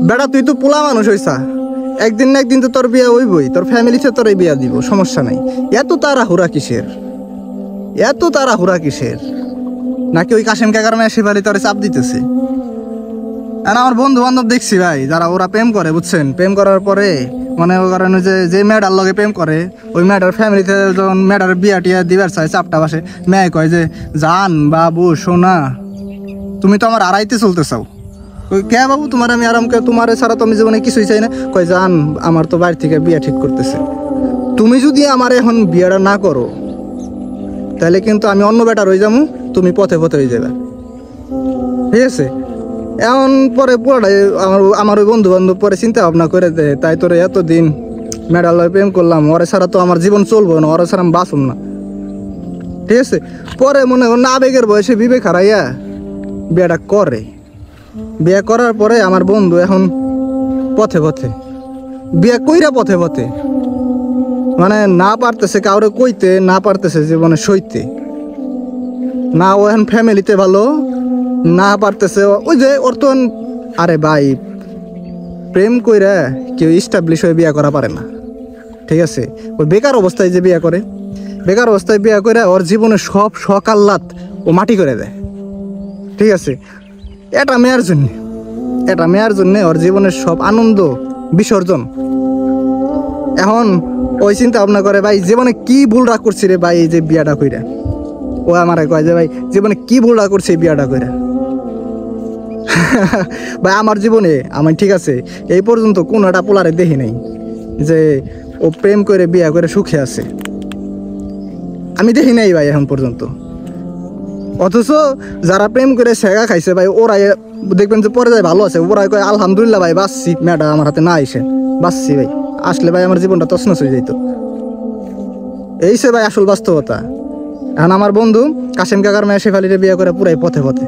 বেটা তুই তো পোলা মানুষ হইছা, একদিন না একদিন তো তোর বিয়া হইবই, তোর ফ্যামিলিতে তোর বিয়া দিব, সমস্যা নাই। এত তাড়াহুড়া কিসের, এত তাড়াহুড়া কিসের? নাকি ওই কাশেম কাকার মেয়ে শিবালি তোরে চাপ দিতেছে? আর আমার বন্ধু বান্ধব দেখছি ভাই, যারা ওরা প্রেম করে বুঝছেন, প্রেম করার পরে মানে ওই কারণে যে মেয়েটার লগে প্রেম করে, ওই মেয়েটার ফ্যামিলিতে যখন মেয়েটার বিয়া টিয়া দিবার চায়, চাপটা বাসে, মেয়ে কয় যে জান বাবু সোনা তুমি তো আমার আড়াইতে চলতে চাও। কই কে বাবু তোমার আমি আরামকে, তোমার ছাড়া তো আমি জীবনে কিছুই চাই না। কয় জান আমার তো বাড়ি থেকে বিয়া ঠিক করতেছে, তুমি যদি আমার এখন বিয়াটা না করো তাহলে কিন্তু আমি অন্য বেটা রয়ে যাবো, তুমি পথে পথে হয়ে যাবে। ঠিক আছে, এমন পরে পুরোটাই আমার ওই বন্ধু বান্ধব পরে চিন্তা ভাবনা করে দেয়, তাই তোরে এতদিন মেডাল প্রেম করলাম, ওরে ছাড়া তো আমার জীবন চলবো না, ওরে ছাড়া আমি বাঁচুম না। ঠিক আছে, পরে মনে কর না আবেগের বয়সে বিবেক হারাইয়া বিয়েটা করে। বিয়ে করার পরে আমার বন্ধু এখন পথে পথে, বিয়ে কইরা পথে পথে, মানে না পারতেছে কাউরে কইতে, না পারতেছে জীবনে সইতে, না ও এখন ফ্যামিলিতে ভালো, না পারতেছে ওই যে ওর তো। আরে ভাই প্রেম কইরা কেউ ইস্টাবলিশ হয়ে বিয়ে করা পারে না। ঠিক আছে, ওই বেকার অবস্থায় যে বিয়ে করে, বেকার অবস্থায় বিয়ে করে ওর জীবনে সব শখ আহ্লাদ ও মাটি করে দেয়। ঠিক আছে, এটা মেয়ের জন্যে, এটা মেয়ের জন্যে ওর জীবনের সব আনন্দ বিসর্জন। এখন ওই চিন্তা ভাবনা করে ভাই জীবনে কি ভুলটা করছি রে ভাই, এই যে বিয়াটা কইরা। ও আমারে কয় যে ভাই জীবনে কি ভুলটা করছে এই বিয়াটা কইরা। ভাই আমার জীবনে আমি ঠিক আছে এই পর্যন্ত কোনো একটা পোলারে দেখি নাই যে ও প্রেম করে বিয়া করে সুখে আছে, আমি দেখি নাই ভাই এখন পর্যন্ত। অথচ যারা প্রেম করে সেগা খাইছে ভাই, ওরাই দেখবেন যে পরে যায় ভালো আছে, ওরাই কয় আলহামদুলিল্লাহ ভাই বাঁচছি, মেয়েটা আমার হাতে না আইসে বাঁচছি ভাই, আসলে ভাই আমার জীবনটা তছনছ হয়ে যাইতো। এই সে ভাই আসল বাস্তবতা। এখন আমার বন্ধু কাশেম কাকার মেয়ে শেফালিরে বিয়ে করে পুরাই পথে পথে।